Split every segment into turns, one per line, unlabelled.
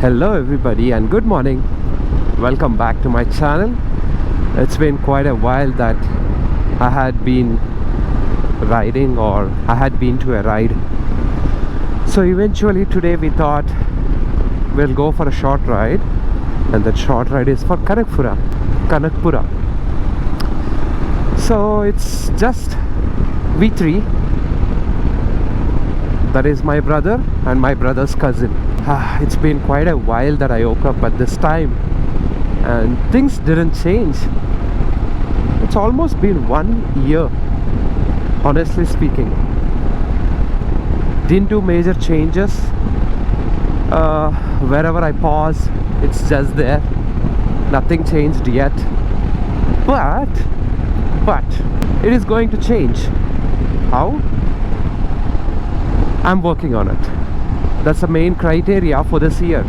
Hello everybody and good morning. Welcome back to my channel. It's been quite a while that I had been riding, or I had been to a ride. So eventually today we thought we'll go for a short ride, and that short ride is for Kanakpura. So it's just we three. That is my brother and my brother's cousin. It's been quite a while that I woke up at this time and things didn't change. It's almost been 1 year, honestly speaking. Didn't do major changes. Wherever I pause, it's just there. Nothing changed yet. But it is going to change. How? I'm working on it. That's the main criteria for this year.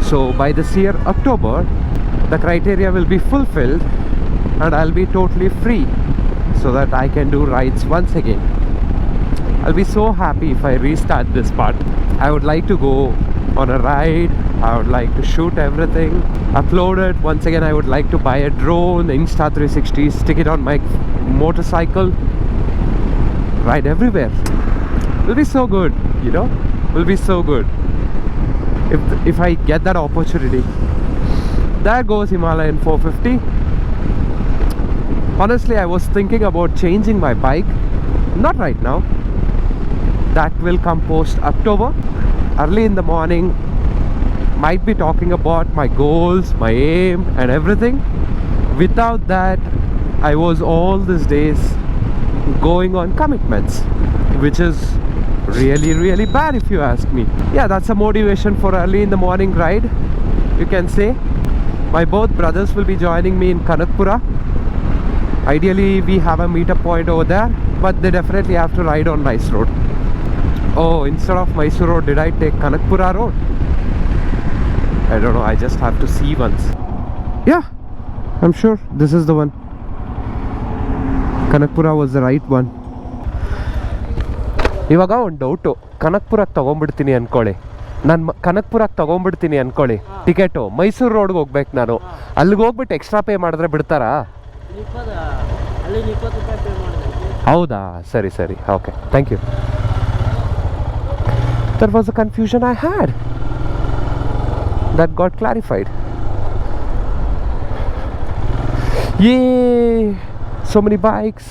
So by this year October, the criteria will be fulfilled and I'll be totally free, so that I can do rides once again. I'll be so happy if I restart this part. I would like to go on a ride. I would like to shoot everything, upload it. Once again, I would like to buy a drone, Insta360, stick it on my motorcycle, ride everywhere. It'll be so good, you know. Will be so good if I get that opportunity. There goes Himalayan 450. Honestly, I was thinking about changing my bike. Not right now. That will come post October. Early in the morning, might be talking about my goals, my aim and everything. Without that, I was all these days going on commitments, which is really bad if you ask me. Yeah, that's a motivation for early in the morning ride, you can say. My both brothers will be joining me in Kanakpura. Ideally we have a meetup point over there, but they definitely have to ride on nice road. Oh, instead of Mysore road, did I take Kanakpura road? I don't know, I just have to see once. Yeah, I'm sure this is the one. Kanakpura was the right one. ಇವಾಗ ಒಂದು doubt, ಕನಕ್ಪುರಕ್ಕೆ ತೊಗೊಂಡ್ಬಿಡ್ತೀನಿ ಅಂದ್ಕೊಳ್ಳಿ, ನಾನು ಕನಕ್ಪುರಕ್ಕೆ ತೊಗೊಂಡ್ಬಿಡ್ತೀನಿ ಅಂದ್ಕೊಳ್ಳಿ ticket, Mysuru ರೋಡ್ಗೆ ಹೋಗ್ಬೇಕು ನಾನು. ಅಲ್ಲಿಗೆ ಹೋಗ್ಬಿಟ್ಟು ಎಕ್ಸ್ಟ್ರಾ ಪೇ ಮಾಡಿದ್ರೆ ಬಿಡ್ತಾರಾ? ಹೌದಾ, ಸರಿ ಸರಿ, okay, thank you. That was the confusion I had. That got clarified. Yay! So many bikes,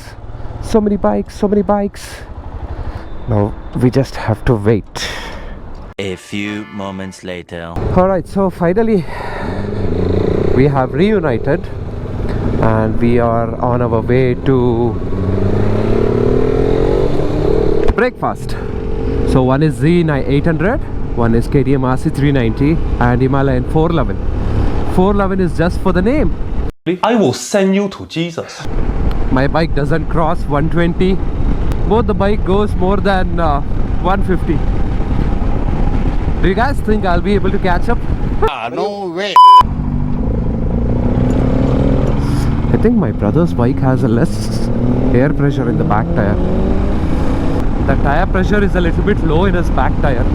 so many bikes, so many bikes. Now we just have to wait.
A few moments later.
Alright, so finally we have reunited and we are on our way to breakfast. So one is Z800, one is KTM RC390 and Himalayan 411. 411 is just for the name.
I will send you to Jesus.
My bike doesn't cross 120. Both the bike goes more than 150. Do you guys think I'll be able to catch up?
No way.
I think my brother's bike has a less air pressure in the back tire. The tire pressure is a little bit low in his back tire.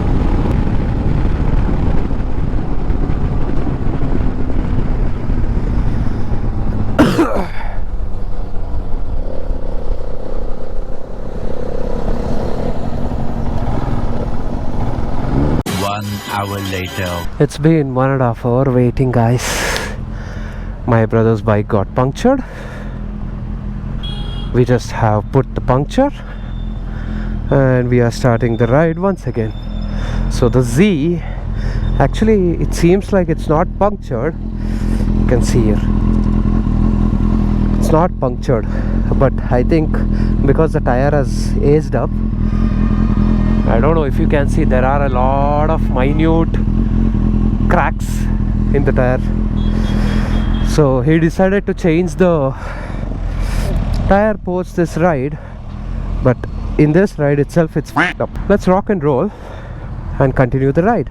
Hour later.
It's been 1.5 hours waiting, guys. My brother's bike got punctured. We just have put the puncture and we are starting the ride once again. So the Z, actually it seems like it's not punctured. You can see here, it's not punctured, but I think because the tire has aged up, I don't know if you can see, there are a lot of minute cracks in the tire. So he decided to change the tire post this ride, but in this ride itself it's f***ed up. Let's rock and roll and continue the ride.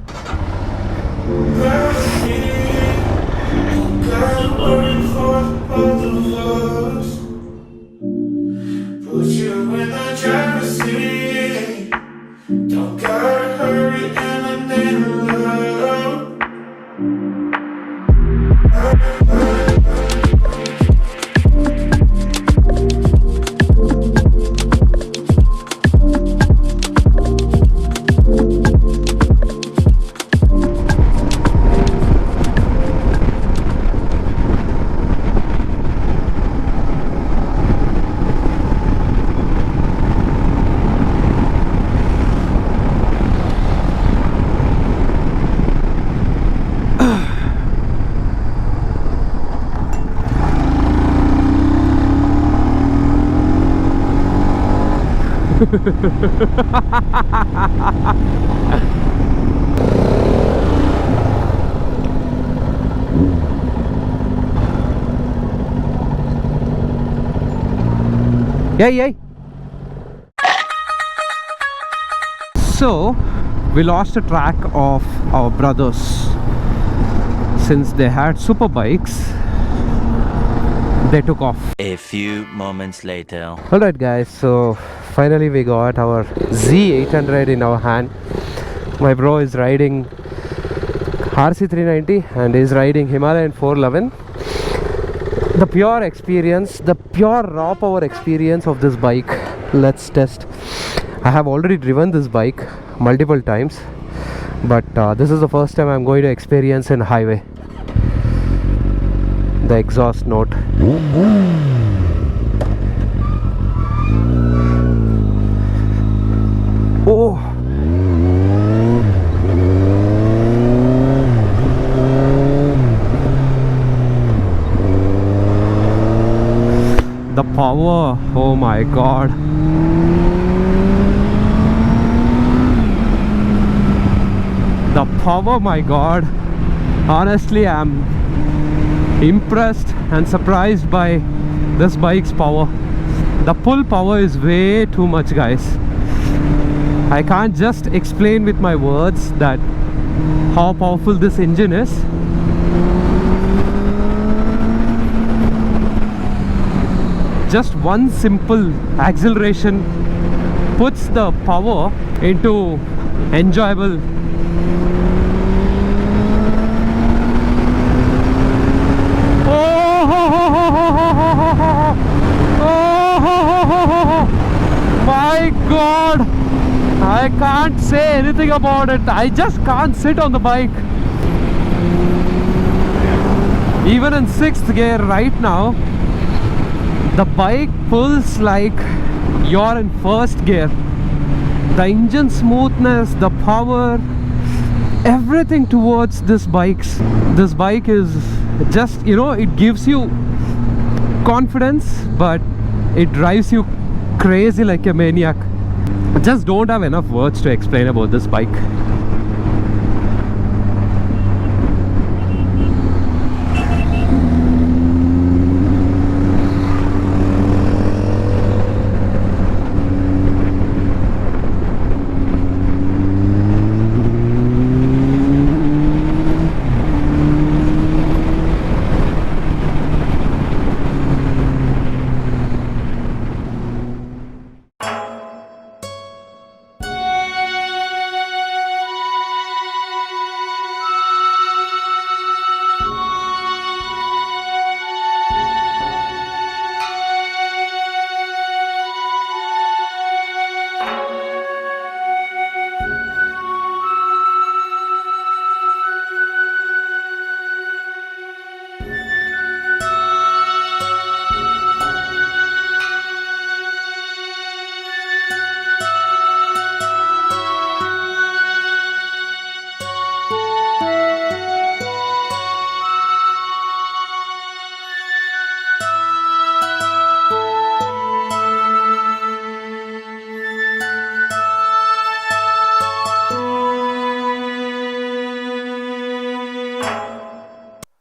Yay. So we lost a track of our brothers. Since they had super bikes, they took off.
A few moments later.
Alright guys, so finally we got our Z800 in our hand. My bro is riding RC390 and is riding Himalayan 411. The pure experience, the pure raw power experience of this bike, let's test. I have already driven this bike multiple times, but this is the first time I'm going to experience in highway. The exhaust note. Oh, the power, oh my god. The power, my god. Honestly, I'm impressed and surprised by this bike's power. The pull power is way too much, guys. I can't just explain with my words that how powerful this engine is. Just one simple acceleration puts the power into enjoyable. My god, I can't say anything about it. I just can't sit on the bike. Even in 6th gear right now, the bike pulls like you're in 1st gear. The engine smoothness, the power, everything towards this bike is just, you know, it gives you confidence, but it drives you crazy like a maniac. I just don't have enough words to explain about this bike.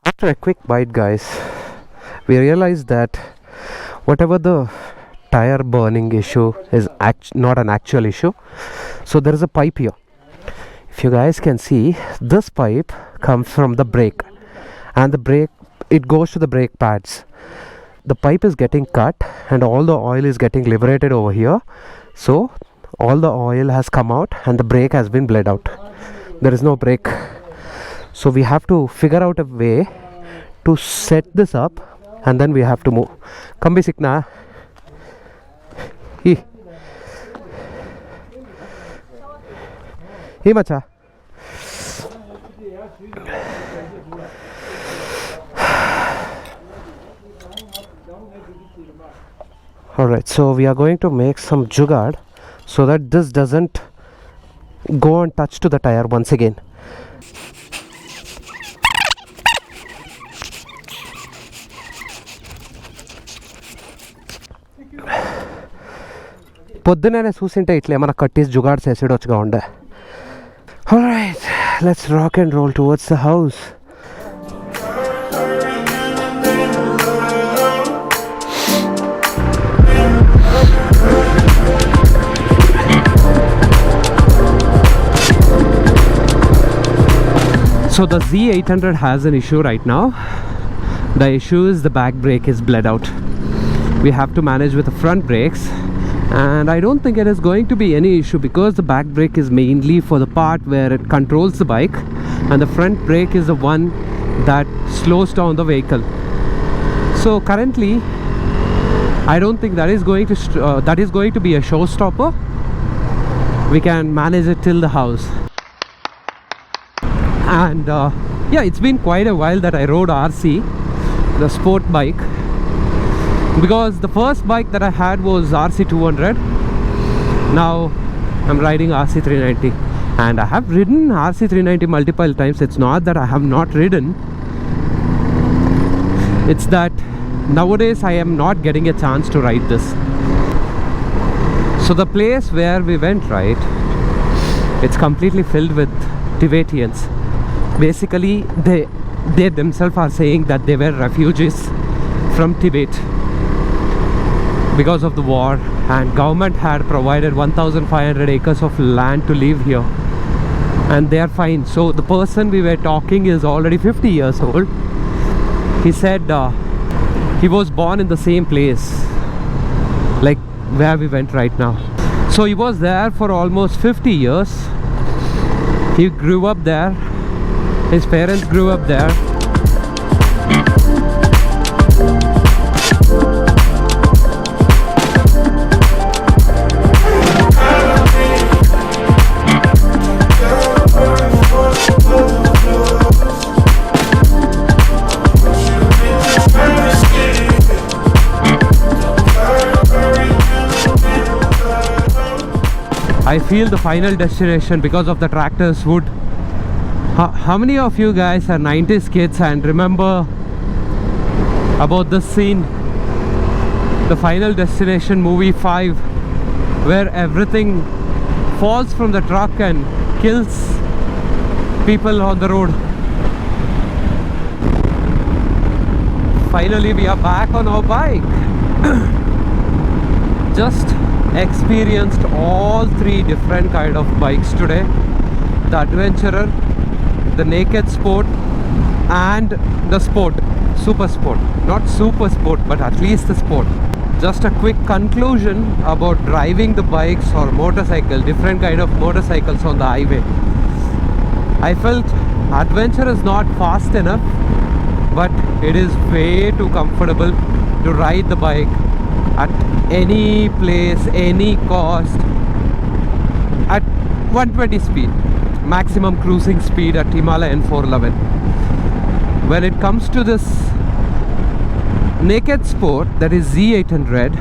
After a quick bite, guys, we realized that whatever the tire burning issue is not an actual issue. So there is a pipe here. If you guys can see, this pipe comes from the brake, and the brake, it goes to the brake pads. The pipe is getting cut and all the oil is getting liberated over here. So all the oil has come out and the brake has been bled out. There is no brake. So we have to figure out a way to set this up, and then we have to move. Come be sikna. Hey macha. Alright, so we are going to make some jugaad so that this doesn't go and touch to the tire once again. పొద్దునే చూసింటే ఇట్లా ఏమైనా కట్టేసి జుగాడ్స్ వేసేడొచ్చుగా ఉండే. Alright, let's rock and roll towards the house. So the Z800 has an issue right now. The issue is the back brake is bled out. We have to manage with the front brakes, and I don't think it is going to be any issue because the back brake is mainly for the part where it controls the bike, and the front brake is the one that slows down the vehicle. So currently I don't think that is going to be a showstopper. We can manage it till the house. And yeah, it's been quite a while that I rode RC, the sport bike, because the first bike that I had was RC200. Now I'm riding RC390, and I have ridden RC390 multiple times. It's not that I have not ridden, it's that nowadays I am not getting a chance to ride this. So the place where we went, right, it's completely filled with Tibetans. Basically they themselves are saying that they were refugees from Tibet because of the war, and government had provided 1500 acres of land to live here, and they are fine. So the person we were talking is already 50 years old. He said he was born in the same place like where we went right now. So he was there for almost 50 years. He grew up there. His parents grew up there. I feel the final destination because of the tractor's wood. How many of you guys are 90s kids and remember about this scene, the Final Destination movie 5, where everything falls from the truck and kills people on the road? Finally we are back on our bike. Just experienced all three different kind of bikes today: the adventurer, the naked sport, and the sport, super sport. Not super sport, but at least the sport. Just a quick conclusion about driving the bikes or motorcycle, different kind of motorcycles on the highway. I felt adventure is not fast enough, but it is way too comfortable to ride the bike at any place, any cost, at 120 speed, maximum cruising speed at Himalayan 411. When it comes to this naked sport, that is Z800,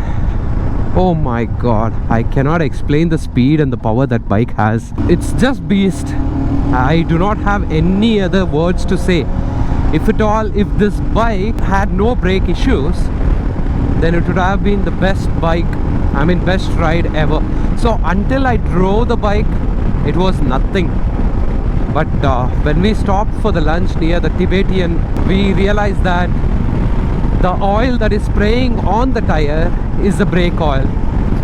oh my god, I cannot explain the speed and the power that bike has. It's just beast. I do not have any other words to say. If at all, if this bike had no brake issues, then it would have been the best bike, I mean best ride ever. So until I drove the bike, it was nothing. But when we stopped for the lunch near the Tibetan, we realized that the oil that is spraying on the tire is the brake oil.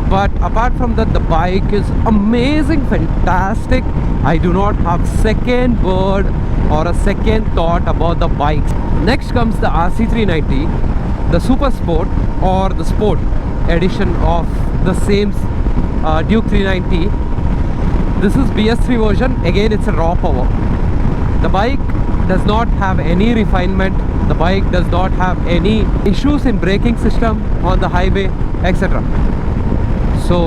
But apart from that, the bike is amazing, fantastic. I do not have second word or a second thought about the bike. Next comes the RC390, the super sport or the sport edition of the same Duke 390. This is BS3 version. Again, it's a raw power. The bike does not have any refinement. The bike does not have any issues in braking system on the highway, etc. So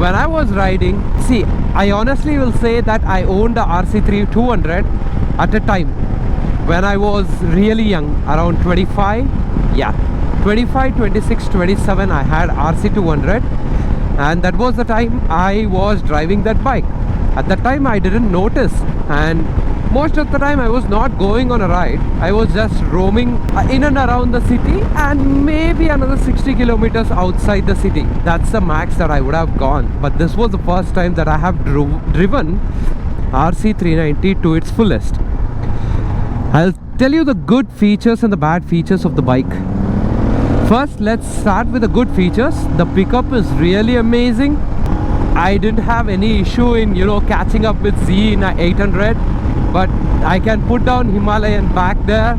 when I was riding, see, I honestly will say that I owned the RC200 at a time when I was really young, around 25. Yeah, 25, 26, 27, I had RC200, and that was the time I was driving that bike. At that time I didn't notice, and Most of the time I was not going on a ride. I was just roaming in and around the city and maybe another 60 kilometers outside the city. That's the max that I would have gone. But this was the first time that I have driven RC390 to its fullest. I'll tell you the good features and the bad features of the bike. First, let's start with the good features. The pickup is really amazing. I didn't have any issue in, you know, catching up with Z800, but I can put down Himalayan back there.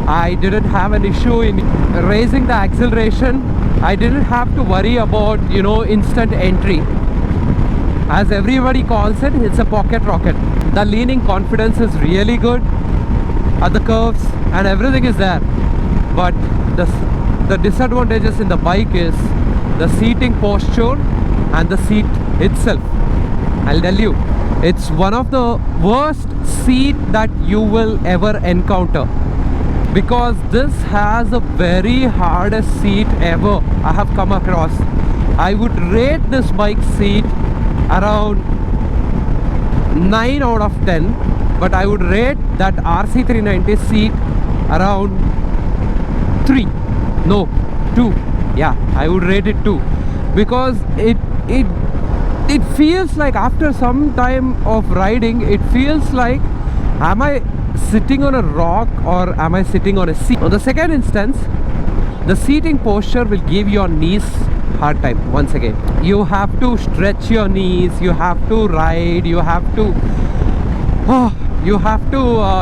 I didn't have an issue in raising the acceleration. I didn't have to worry about, you know, instant entry. As everybody calls it, it's a pocket rocket. The leaning confidence is really good at the curves and everything is there. But the disadvantages in the bike is the seating posture and the seat itself. I'll tell you, it's one of the worst seat that you will ever encounter, because this has the very hardest seat ever I have come across. I would rate this bike seat around 9 out of 10, but I would rate that RC390 seat around 3. No, 2. Yeah, I would rate it 2, because it feels like after some time of riding, it feels like, am I sitting on a rock or am I sitting on a seat? On the second instance, the seating posture will give your knees hard time. Once again, you have to stretch your knees, you have to ride, you have to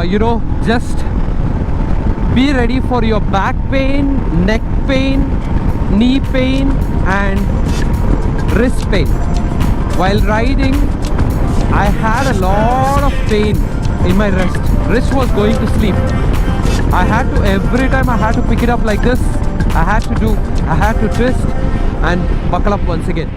you know, just be ready for your back pain, neck pain, knee pain and wrist pain. While riding, I had a lot of pain in my wrist. Wrist was going to sleep. I had to, every time I had to pick it up like this, I had to twist and buckle up once again.